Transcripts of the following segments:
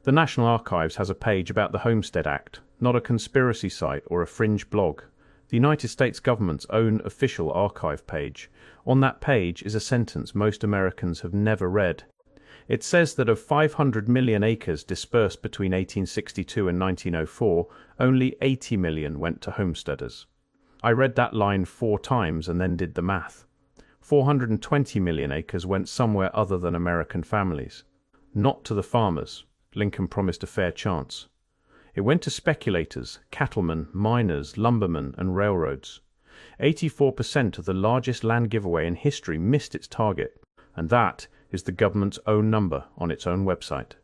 The National Archives has a page about the Homestead Act, not a conspiracy site or a fringe blog. The United States government's own official archive page. On that page is a sentence most Americans have never read. It says that of 500 million acres dispersed between 1862 and 1904, only 80 million went to homesteaders. I read that line 4 times and then did the math. 420 million acres went somewhere other than American families. Not to the farmers. Lincoln promised a fair chance. It went to speculators, cattlemen, miners, lumbermen, and railroads. 84% of the largest land giveaway in history missed its target, and that is the government's own number on its own website.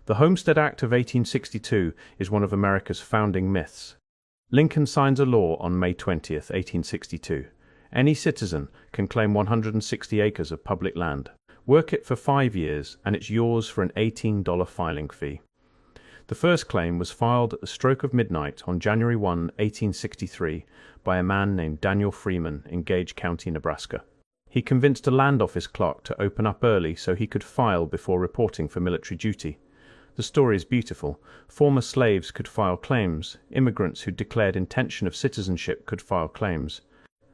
The Homestead Act of 1862 is one of America's founding myths. Lincoln signs a law on May 20th, 1862. Any citizen can claim 160 acres of public land. Work it for 5 years, and it's yours for an $18 filing fee. The first claim was filed at the stroke of midnight on January 1, 1863, by a man named Daniel Freeman in Gage County, Nebraska. He convinced a land office clerk to open up early so he could file before reporting for military duty. The story is beautiful. Former slaves could file claims. Immigrants who declared intention of citizenship could file claims.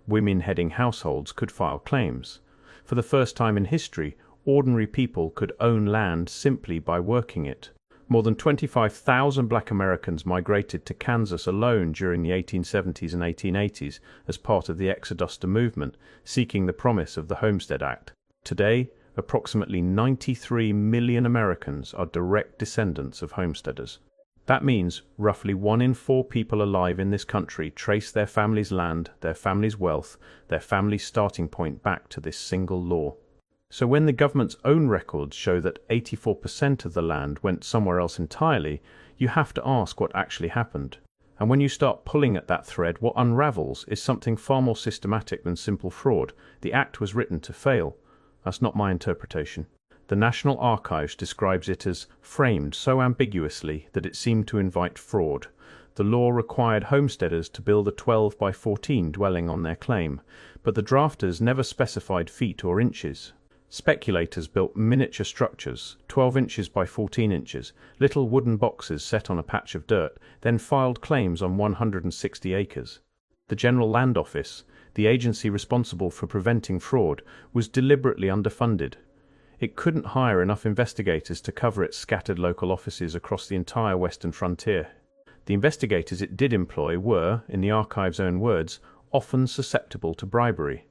Women heading households could file claims. For the first time in history, ordinary people could own land simply by working it. More than 25,000 black Americans migrated to Kansas alone during the 1870s and 1880s as part of the Exodus movement, seeking the promise of the Homestead Act. Today, approximately 93 million Americans are direct descendants of homesteaders. That means roughly 1 in 4 people alive in this country trace their family's land, their family's wealth, their family's starting point back to this single law. So when the government's own records show that 84% of the land went somewhere else entirely, you have to ask what actually happened. And when you start pulling at that thread, what unravels is something far more systematic than simple fraud. The act was written to fail. That's not my interpretation. The National Archives describes it as framed so ambiguously that it seemed to invite fraud. The law required homesteaders to build a 12 by 14 dwelling on their claim, but the drafters never specified feet or inches. Speculators built miniature structures, 12 inches by 14 inches, little wooden boxes set on a patch of dirt, then filed claims on 160 acres. The General Land Office, the agency responsible for preventing fraud, was deliberately underfunded. It couldn't hire enough investigators to cover its scattered local offices across the entire western frontier. The investigators it did employ were, in the archive's own words, often susceptible to bribery.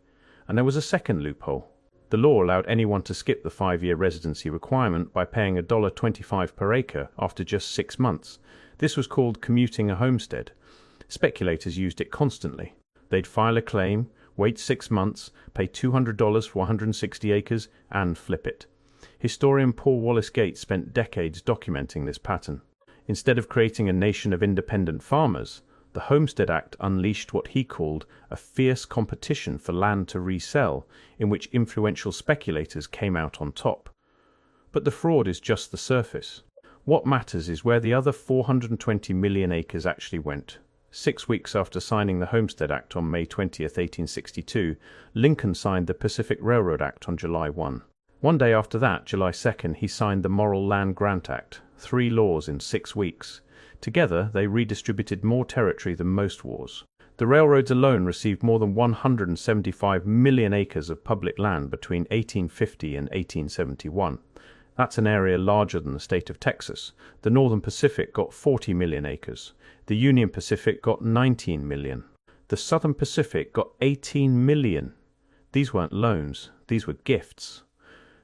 And there was a second loophole. The law allowed anyone to skip the 5-year residency requirement by paying $1.25 per acre after just 6 months. This was called commuting a homestead. Speculators used it constantly. They'd file a claim, wait 6 months, pay $200 for 160 acres, and flip it. Historian Paul Wallace Gates spent decades documenting this pattern. Instead of creating a nation of independent farmers, the Homestead Act unleashed what he called a fierce competition for land to resell, in which influential speculators came out on top. But the fraud is just the surface. What matters is where the other 420 million acres actually went. 6 weeks after signing the Homestead Act on May 20, 1862, Lincoln signed the Pacific Railroad Act on July 1. One day after that, July 2nd, he signed the Morrill Land Grant Act, 3 laws in 6 weeks. Together, they redistributed more territory than most wars. The railroads alone received more than 175 million acres of public land between 1850 and 1871. That's an area larger than the state of Texas. The Northern Pacific got 40 million acres. The Union Pacific got 19 million. The Southern Pacific got 18 million. These weren't loans, these were gifts.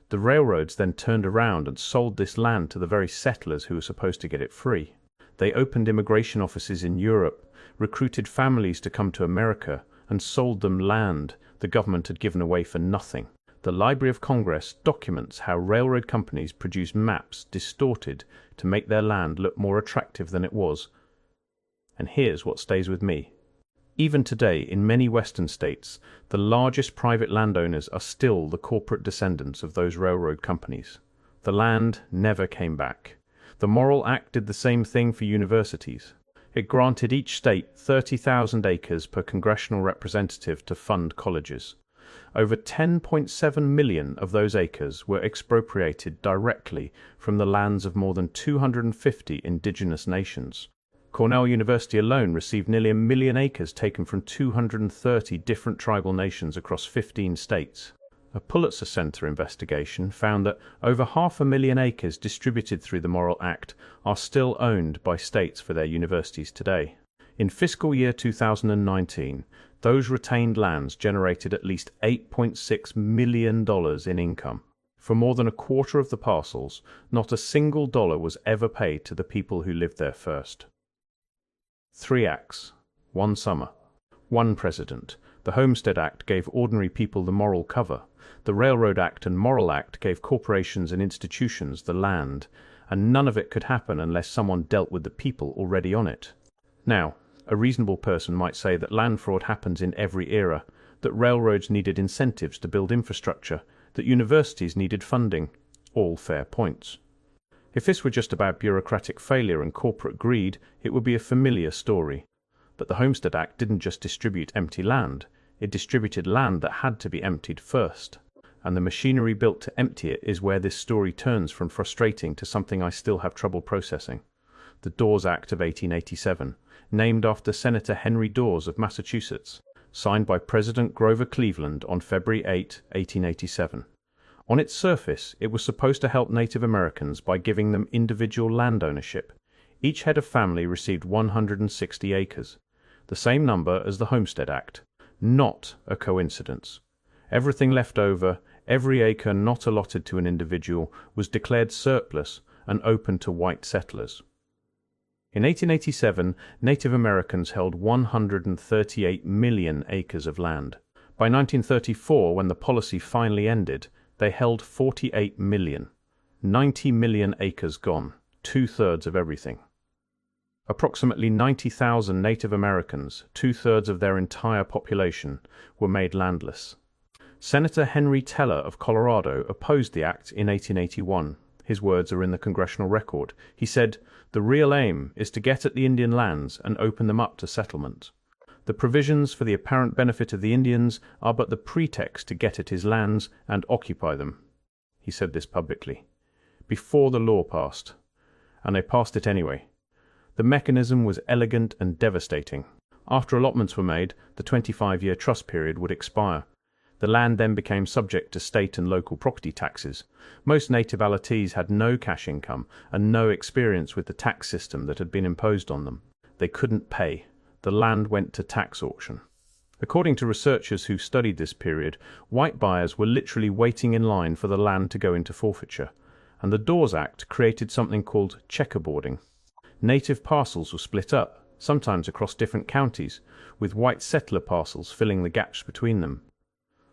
The railroads then turned around and sold this land to the very settlers who were supposed to get it free. They opened immigration offices in Europe, recruited families to come to America, and sold them land the government had given away for nothing. The Library of Congress documents how railroad companies produced maps distorted to make their land look more attractive than it was. And here's what stays with me. Even today, in many western states, the largest private landowners are still the corporate descendants of those railroad companies. The land never came back. The Morrill Act did the same thing for universities. It granted each state 30,000 acres per congressional representative to fund colleges. Over 10.7 million of those acres were expropriated directly from the lands of more than 250 indigenous nations. Cornell University alone received nearly 1 million acres taken from 230 different tribal nations across 15 states. A Pulitzer Center investigation found that over 500,000 acres distributed through the Morrill Act are still owned by states for their universities today. In fiscal year 2019, those retained lands generated at least $8.6 million in income. For more than a quarter of the parcels, not a single dollar was ever paid to the people who lived there first. 3 acts, 1 summer, 1 president. The Homestead Act gave ordinary people the moral cover. The Railroad Act and Morrill Act gave corporations and institutions the land, and none of it could happen unless someone dealt with the people already on it. Now, a reasonable person might say that land fraud happens in every era, that railroads needed incentives to build infrastructure, that universities needed funding. All fair points. If this were just about bureaucratic failure and corporate greed, it would be a familiar story. But the Homestead Act didn't just distribute empty land, it distributed land that had to be emptied first. And the machinery built to empty it is where this story turns from frustrating to something I still have trouble processing. The Dawes Act of 1887, named after Senator Henry Dawes of Massachusetts, signed by President Grover Cleveland on February 8, 1887. On its surface, it was supposed to help Native Americans by giving them individual land ownership. Each head of family received 160 acres, the same number as the Homestead Act. Not a coincidence. Everything left over, every acre not allotted to an individual, was declared surplus and open to white settlers. In 1887, Native Americans held 138 million acres of land. By 1934, when the policy finally ended, they held 48 million. 90 million acres gone, 2/3 of everything. Approximately 90,000 Native Americans, 2/3 of their entire population, were made landless. Senator Henry Teller of Colorado opposed the act in 1881. His words are in the congressional record. He said, "The real aim is to get at the Indian lands and open them up to settlement. The provisions for the apparent benefit of the Indians are but the pretext to get at his lands and occupy them." He said this publicly, before the law passed. And they passed it anyway. The mechanism was elegant and devastating. After allotments were made, the 25-year trust period would expire. The land then became subject to state and local property taxes. Most native allottees had no cash income and no experience with the tax system that had been imposed on them. They couldn't pay. The land went to tax auction. According to researchers who studied this period, white buyers were literally waiting in line for the land to go into forfeiture, and the Dawes Act created something called checkerboarding. Native parcels were split up, sometimes across different counties, with white settler parcels filling the gaps between them.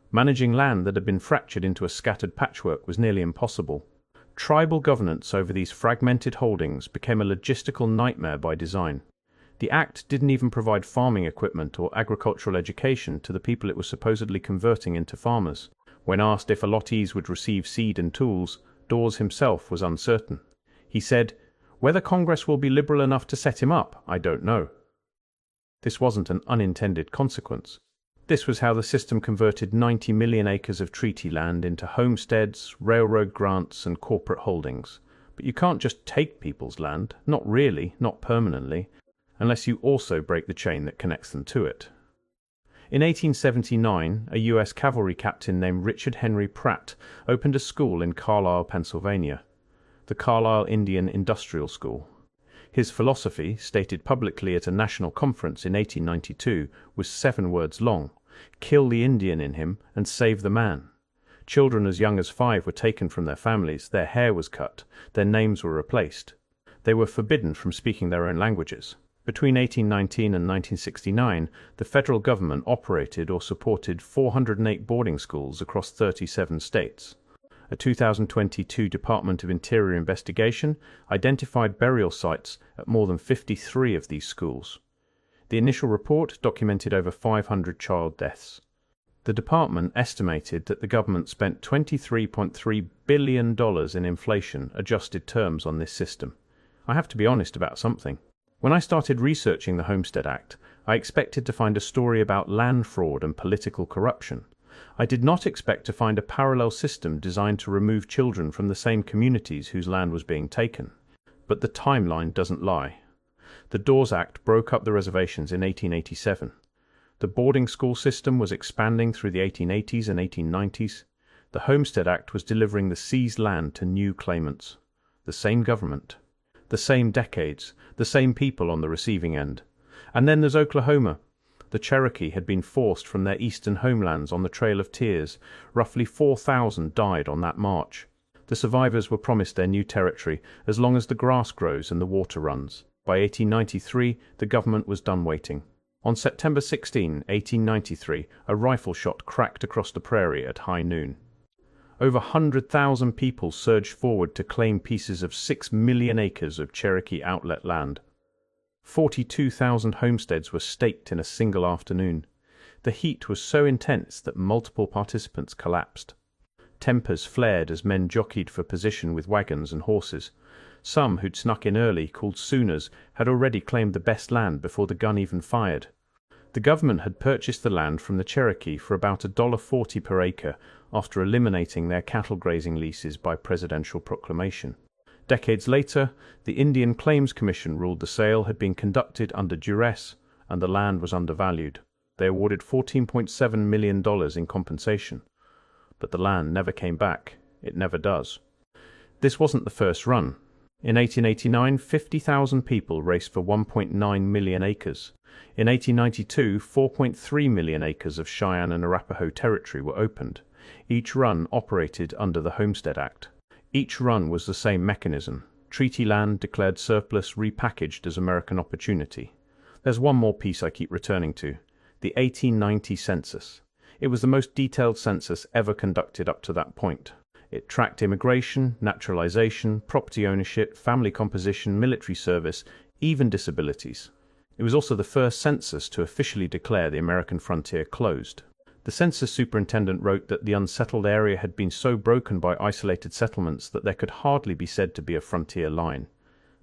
Managing land that had been fractured into a scattered patchwork was nearly impossible. Tribal governance over these fragmented holdings became a logistical nightmare by design. The Act didn't even provide farming equipment or agricultural education to the people it was supposedly converting into farmers. When asked if allottees would receive seed and tools, Dawes himself was uncertain. He said, "Whether Congress will be liberal enough to set him up, I don't know." This wasn't an unintended consequence. This was how the system converted 90 million acres of treaty land into homesteads, railroad grants, and corporate holdings. But you can't just take people's land, not really, not permanently, unless you also break the chain that connects them to it. In 1879, a U.S. cavalry captain named Richard Henry Pratt opened a school in Carlisle, Pennsylvania, the Carlisle Indian Industrial School. His philosophy, stated publicly at a national conference in 1892, was 7 words long: kill the Indian in him and save the man. Children as young as 5 were taken from their families, their hair was cut, their names were replaced. They were forbidden from speaking their own languages. Between 1819 and 1969, the federal government operated or supported 408 boarding schools across 37 states. A 2022 Department of Interior investigation identified burial sites at more than 53 of these schools. The initial report documented over 500 child deaths. The department estimated that the government spent $23.3 billion in inflation-adjusted terms on this system. I have to be honest about something. When I started researching the Homestead Act, I expected to find a story about land fraud and political corruption. I did not expect to find a parallel system designed to remove children from the same communities whose land was being taken. But the timeline doesn't lie. The Dawes Act broke up the reservations in 1887. The boarding school system was expanding through the 1880s and 1890s. The Homestead Act was delivering the seized land to new claimants. The same government, the same decades, the same people on the receiving end. And then there's Oklahoma. The Cherokee had been forced from their eastern homelands on the Trail of Tears. Roughly 4,000 died on that march. The survivors were promised their new territory as long as the grass grows and the water runs. By 1893, the government was done waiting. On September 16, 1893, a rifle shot cracked across the prairie at high noon. Over 100,000 people surged forward to claim pieces of 6 million acres of Cherokee outlet land. 42,000 homesteads were staked in a single afternoon. The heat was so intense that multiple participants collapsed. Tempers flared as men jockeyed for position with wagons and horses. Some who'd snuck in early, called Sooners, had already claimed the best land before the gun even fired. The government had purchased the land from the Cherokee for about $1.40 per acre after eliminating their cattle grazing leases by presidential proclamation. Decades later, the Indian Claims Commission ruled the sale had been conducted under duress and the land was undervalued. They awarded $14.7 million in compensation. But the land never came back. It never does. This wasn't the first run. In 1889, 50,000 people raced for 1.9 million acres. In 1892, 4.3 million acres of Cheyenne and Arapaho territory were opened. Each run operated under the Homestead Act. Each run was the same mechanism. Treaty land declared surplus, repackaged as American opportunity. There's one more piece I keep returning to. The 1890 census. It was the most detailed census ever conducted up to that point. It tracked immigration, naturalization, property ownership, family composition, military service, even disabilities. It was also the first census to officially declare the American frontier closed. The census superintendent wrote that the unsettled area had been so broken by isolated settlements that there could hardly be said to be a frontier line.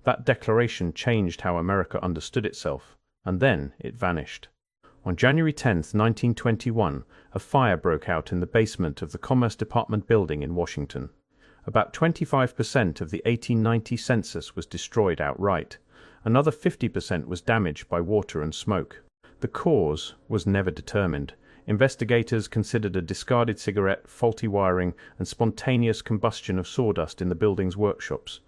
That declaration changed how America understood itself, and then it vanished. On January 10, 1921, a fire broke out in the basement of the Commerce Department building in Washington. About 25% of the 1890 census was destroyed outright. Another 50% was damaged by water and smoke. The cause was never determined. Investigators considered a discarded cigarette, faulty wiring, and spontaneous combustion of sawdust in the building's workshops.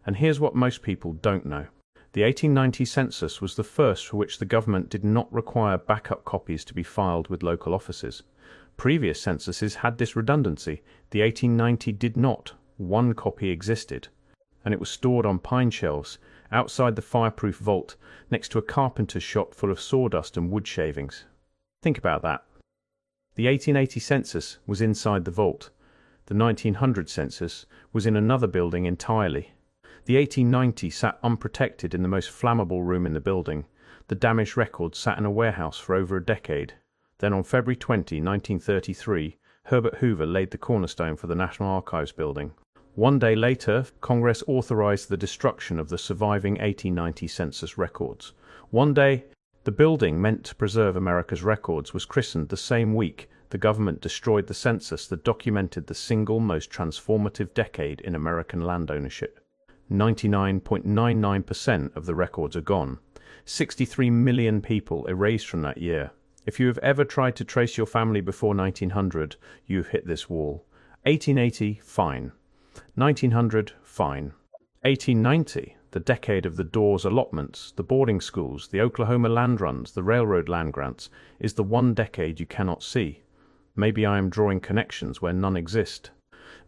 And here's what most people don't know. The 1890 census was the first for which the government did not require backup copies to be filed with local offices. Previous censuses had this redundancy. The 1890 did not. One copy existed, and it was stored on pine shelves outside the fireproof vault next to a carpenter's shop full of sawdust and wood shavings. Think about that. The 1880 census was inside the vault. The 1900 census was in another building entirely. The 1890 sat unprotected in the most flammable room in the building. The damaged records sat in a warehouse for over a decade. Then on February 20, 1933, Herbert Hoover laid the cornerstone for the National Archives building. One day later, Congress authorized the destruction of the surviving 1890 census records. One day, the building meant to preserve America's records was christened the same week the government destroyed the census that documented the single most transformative decade in American land ownership. 99.99% of the records are gone. 63 million people erased from that year. If you have ever tried to trace your family before 1900, you've hit this wall. 1880, fine. 1900, fine. 1890, the decade of the Dawes allotments, the boarding schools, the Oklahoma land runs, the railroad land grants, is the one decade you cannot see. Maybe I am drawing connections where none exist.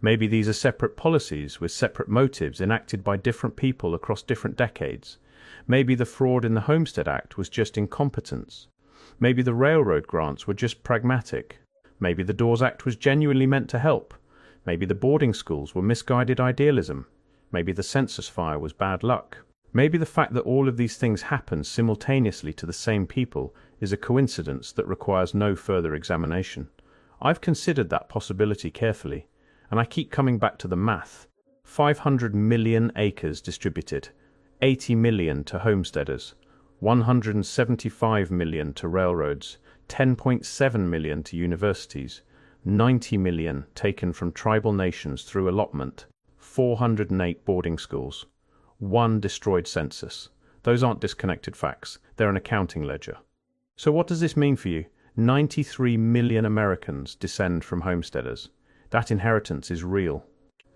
Maybe these are separate policies with separate motives enacted by different people across different decades. Maybe the fraud in the Homestead Act was just incompetence. Maybe the railroad grants were just pragmatic. Maybe the Dawes Act was genuinely meant to help. Maybe the boarding schools were misguided idealism. Maybe the census fire was bad luck. Maybe the fact that all of these things happen simultaneously to the same people is a coincidence that requires no further examination. I've considered that possibility carefully, and I keep coming back to the math. 500 million acres distributed, 80 million to homesteaders, 175 million to railroads, 10.7 million to universities, 90 million taken from tribal nations through allotment, 408 boarding schools, 1 destroyed census. Those aren't disconnected facts, they're an accounting ledger. So what does this mean for you? 93 million Americans descend from homesteaders. That inheritance is real.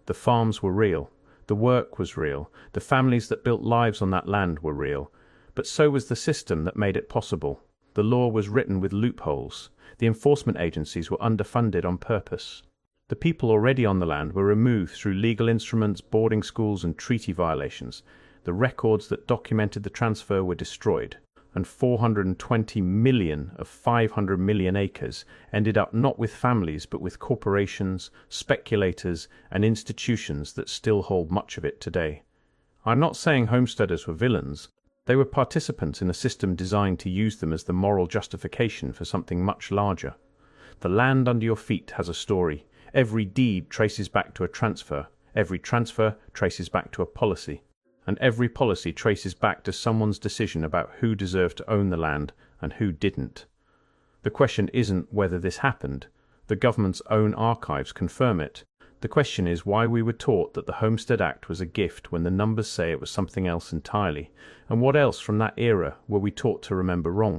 The farms were real. The work was real. The families that built lives on that land were real. But so was the system that made it possible. The law was written with loopholes. The enforcement agencies were underfunded on purpose. The people already on the land were removed through legal instruments, boarding schools, and treaty violations. The records that documented the transfer were destroyed, and 420 million of 500 million acres ended up not with families but with corporations, speculators, and institutions that still hold much of it today. I'm not saying homesteaders were villains. They were participants in a system designed to use them as the moral justification for something much larger. The land under your feet has a story. Every deed traces back to a transfer. Every transfer traces back to a policy. And every policy traces back to someone's decision about who deserved to own the land and who didn't. The question isn't whether this happened. The government's own archives confirm it. The question is why we were taught that the Homestead Act was a gift when the numbers say it was something else entirely, and what else from that era were we taught to remember wrong?